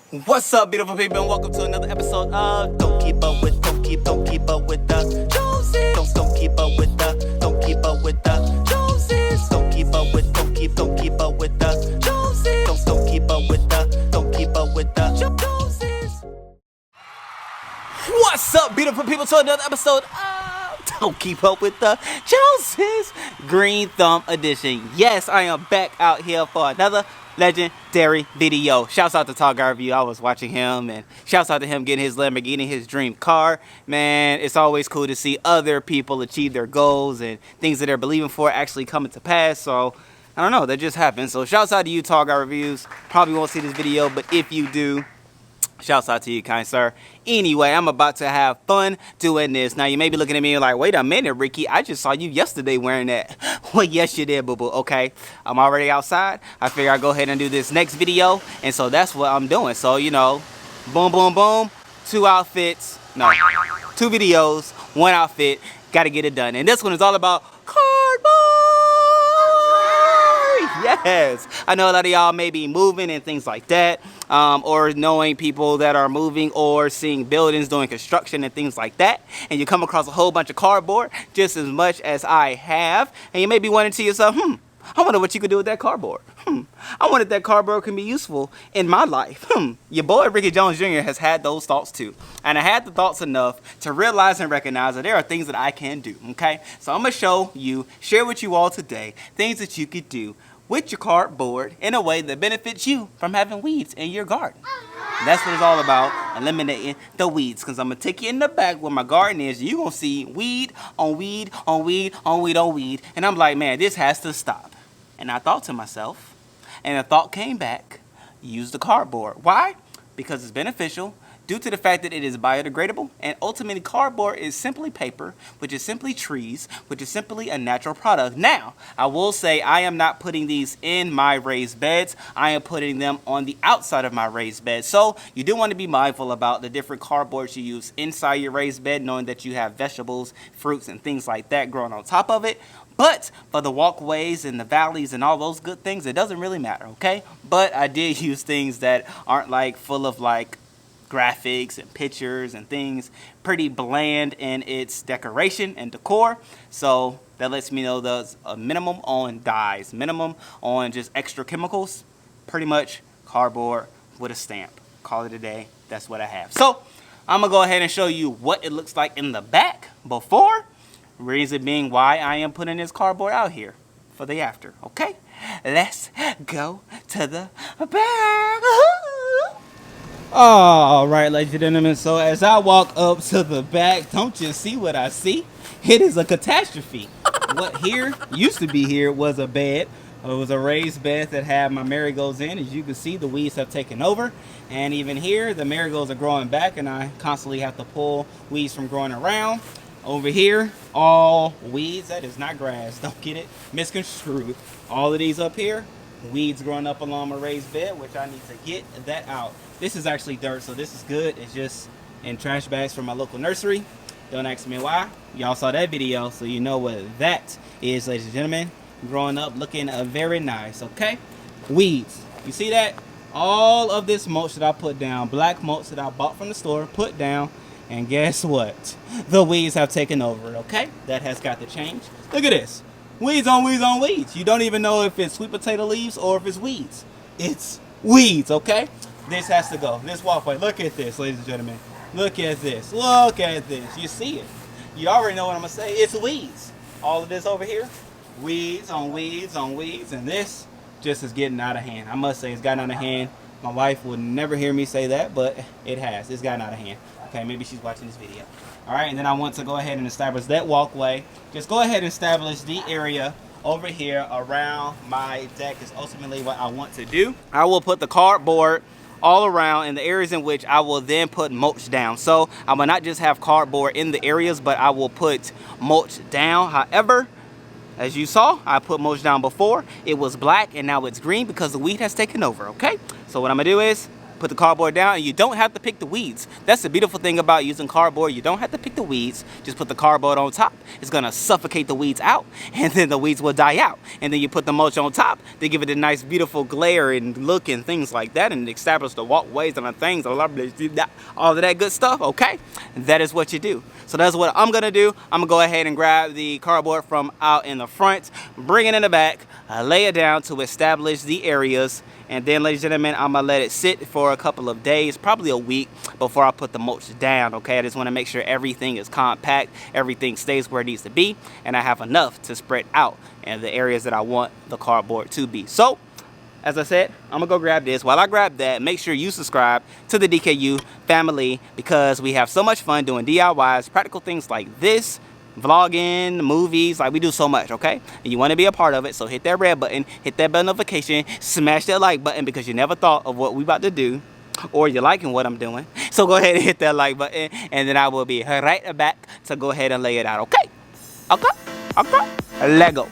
What's up, beautiful people, and welcome to another episode of Don't Keep Up With the Joneses. Don't keep up with the Joneses. Don't keep up with the Joneses. Don't keep up with the Joneses. Don't keep up with the Joneses. What's up, beautiful people, to another episode of Don't Keep Up With the Joneses, Green Thumb Edition. Yes, I am back out here for another legendary video. Shouts out to Tall Guy Review. I was watching him, and shouts out to him getting his Lamborghini, his dream car. Man, it's always cool to see other people achieve their goals and things that they're believing for actually coming to pass. So I don't know, that just happened. So shouts out to you, Tall Guy Reviews. Probably won't see this video, but if you do, shouts out to you, kind sir. Anyway, I'm about to have fun doing this. Now, you may be looking at me like, wait a minute, Ricky. I just saw you yesterday wearing that. Well, yes, you did, boo-boo. Okay, I'm already outside. I figure I'll go ahead and do this next video. And so that's what I'm doing. So, you know, boom, boom, boom. 2 outfits. No, 2 videos, 1 outfit. Got to get it done. And this one is all about cardboard. Yes, I know a lot of y'all may be moving and things like that, or knowing people that are moving or seeing buildings doing construction and things like that, and you come across a whole bunch of cardboard just as much as I have, and you may be wondering to yourself, I wonder what you could do with that cardboard. I wonder if that cardboard can be useful in my life. Your boy Ricky Jones Jr. has had those thoughts too. And I had the thoughts enough to realize and recognize that there are things that I can do, okay? So I'm going to show you, share with you all today, things that you could do with your cardboard in a way that benefits you from having weeds in your garden. That's what it's all about, eliminating the weeds. Because I'm going to take you in the back where my garden is. You're going to see weed on weed on weed on weed on weed. And I'm like, man, this has to stop. And I thought to myself, and a thought came back, use the cardboard. Why? Because it's beneficial due to the fact that it is biodegradable, and ultimately cardboard is simply paper, which is simply trees, which is simply a natural product. Now, I will say I am not putting these in my raised beds. I am putting them on the outside of my raised bed. So you do want to be mindful about the different cardboards you use inside your raised bed, knowing that you have vegetables, fruits, and things like that growing on top of it. But for the walkways and the valleys and all those good things, it doesn't really matter, okay? But I did use things that aren't like full of like graphics and pictures and things, pretty bland in its decoration and decor. So that lets me know there's a minimum on dyes, minimum on just extra chemicals, pretty much cardboard with a stamp. Call it a day. That's what I have. So I'm gonna go ahead and show you what it looks like in the back before, reason being why I am putting this cardboard out here for the after. Okay, let's go to the back. All right, ladies and gentlemen, so as I walk up to the back, don't you see what I see? It is a catastrophe. What here used to be here was a bed. It was a raised bed that had my marigolds in. As you can see, the weeds have taken over. And even here, the marigolds are growing back, and I constantly have to pull weeds from growing around. Over here, all weeds. That is not grass. Don't get it misconstrued. All of these up here, weeds growing up along my raised bed, which I need to get that out. This is actually dirt, so this is good. It's just in trash bags from my local nursery. Don't ask me why. Y'all saw that video, so you know what that is, ladies and gentlemen. Growing up looking very nice, okay? Weeds. You see that? All of this mulch that I put down, black mulch that I bought from the store, put down, and guess what? The weeds have taken over, okay? That has got to change. Look at this. Weeds on weeds on weeds. You don't even know if it's sweet potato leaves or if it's weeds. It's weeds, okay? This has to go. This walkway. Look at this, ladies and gentlemen. Look at this. Look at this. You see it. You already know what I'm going to say. It's weeds. All of this over here, weeds on weeds on weeds. And this just is getting out of hand. I must say it's gotten out of hand. My wife would never hear me say that, but it has. It's gotten out of hand. Okay, maybe she's watching this video. All right, and then I want to go ahead and establish that walkway. Just go ahead and establish the area over here around my deck is ultimately what I want to do. I will put the cardboard all around in the areas in which I will then put mulch down. So I will not just have cardboard in the areas, but I will put mulch down. However, as you saw, I put mulch down before. It was black and now it's green because the weed has taken over, okay? So what I'm gonna do is put the cardboard down, and you don't have to pick the weeds. That's the beautiful thing about using cardboard. You don't have to pick the weeds. Just put the cardboard on top. It's gonna suffocate the weeds out, and then the weeds will die out. And then you put the mulch on top to give it a nice, beautiful glare and look and things like that, and establish the walkways and the things, all of that good stuff. Okay, that is what you do. So that's what I'm gonna do. I'm gonna go ahead and grab the cardboard from out in the front, bring it in the back, lay it down to establish the areas, and then, ladies and gentlemen, I'm gonna let it sit for a couple of days, probably a week, before I put the mulch down. Okay, I just want to make sure everything is compact, everything stays where it needs to be, and I have enough to spread out in the areas that I want the cardboard to be. So, as I said, I'm gonna go grab this. While I grab that, make sure you subscribe to the DKU family, because we have so much fun doing DIYs, practical things like this, vlogging, movies, like we do so much, okay? And you want to be a part of it, so hit that red button, hit that bell notification, smash that like button, because you never thought of what we about to do, or you're liking what I'm doing. So go ahead and hit that like button, and then I will be right back to go ahead and lay it out, okay? Okay, let go.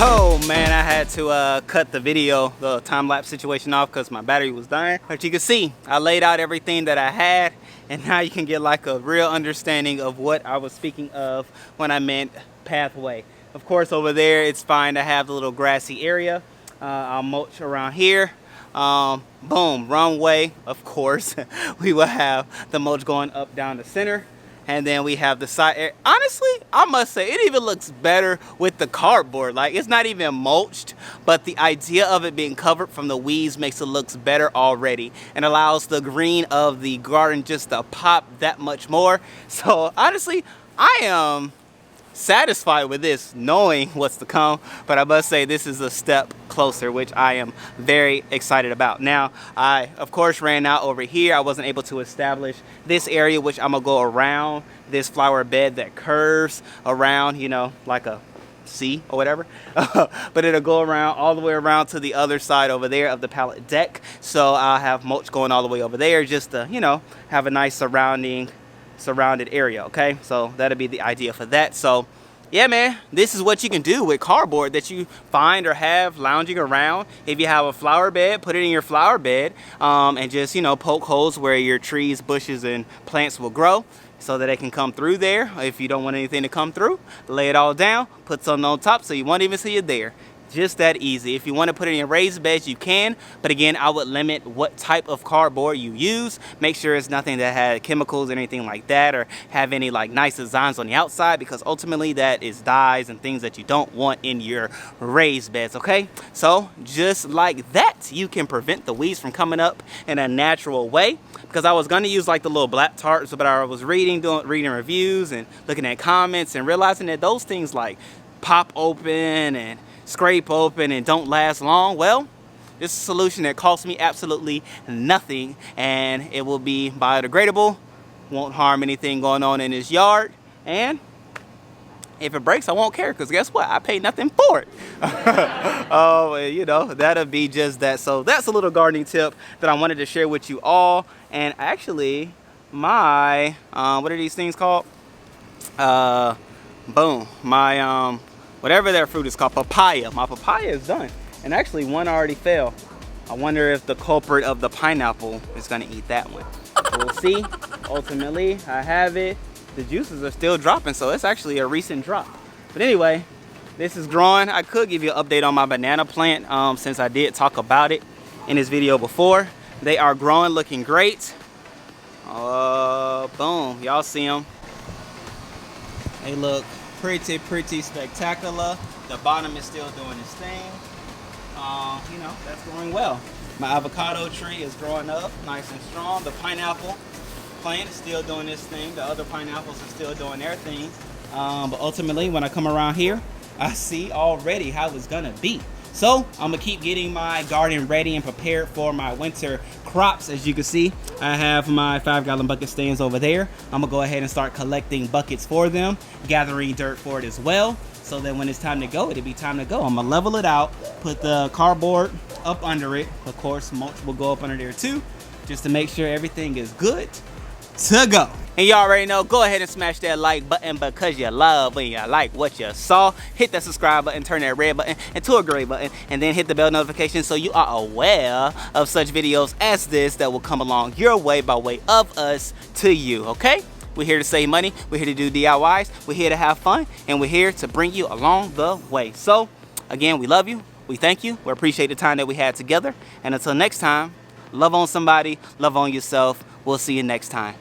Oh man, I had to cut the video, the time-lapse situation off, because my battery was dying. But you can see, I laid out everything that I had, and now you can get like a real understanding of what I was speaking of when I meant pathway. Of course, over there, it's fine to have the little grassy area. I'll mulch around here. Boom, runway, of course. We will have the mulch going up down the center. And then we have the side area. Honestly, I must say, it even looks better with the cardboard. Like, it's not even mulched, but the idea of it being covered from the weeds makes it look better already, and allows the green of the garden just to pop that much more. So honestly, I am satisfied with this, knowing what's to come, but I must say this is a step closer, which I am very excited about. Now, I of course ran out over here. I wasn't able to establish this area, which I'm gonna go around this flower bed that curves around, you know, like a C or whatever. But it'll go around all the way around to the other side over there of the pallet deck. So I'll have mulch going all the way over there, just to, you know, have a nice surrounded area. Okay, so that'll be the idea for that. So yeah, man, this is what you can do with cardboard that you find or have lounging around. If you have a flower bed, put it in your flower bed, and just, you know, poke holes where your trees, bushes, and plants will grow, so that it can come through there. If you don't want anything to come through, lay it all down, put something on top so you won't even see it there. Just that easy. If you want to put it in raised beds, you can, but again, I would limit what type of cardboard you use. Make sure it's nothing that had chemicals or anything like that, or have any like nice designs on the outside, because ultimately that is dyes and things that you don't want in your raised beds. Okay, so just like that, you can prevent the weeds from coming up in a natural way. Because I was going to use like the little black tarps, but I was reading reviews and looking at comments and realizing that those things like pop open and scrape open and don't last long. Well, this is a solution that costs me absolutely nothing, and it will be biodegradable, won't harm anything going on in this yard, and if it breaks, I won't care, because guess what? I paid nothing for it. Oh, you know, that'll be just that. So that's a little gardening tip that I wanted to share with you all. And actually, my what are these things called? Boom, my whatever that fruit is called, papaya. My papaya is done, and actually one already fell. I wonder if the culprit of the pineapple is gonna eat that one. We'll see. Ultimately, I have it. The juices are still dropping, so it's actually a recent drop. But anyway, this is growing. I could give you an update on my banana plant, since I did talk about it in this video before. They are growing, looking great. Boom, y'all see them. They look pretty spectacular. The bottom is still doing its thing. You know, that's going well. My avocado tree is growing up nice and strong. The pineapple plant is still doing this thing. The other pineapples are still doing their thing. But ultimately, when I come around here, I see already how it's gonna be. So I'm gonna keep getting my garden ready and prepared for my winter crops. As you can see, I have my 5-gallon bucket stands over there. I'm gonna go ahead and start collecting buckets for them, gathering dirt for it as well, so that when it's time to go, it'll be time to go. I'm gonna level it out, put the cardboard up under it. Of course, mulch will go up under there too, just to make sure everything is good to go. And you already know, go ahead and smash that like button because you love and you like what you saw. Hit that subscribe button, turn that red button into a gray button, and then hit the bell notification so you are aware of such videos as this that will come along your way by way of us to you, okay? We're here to save money, we're here to do DIYs, we're here to have fun, and we're here to bring you along the way. So, again, we love you, we thank you, we appreciate the time that we had together, and until next time, love on somebody, love on yourself. We'll see you next time.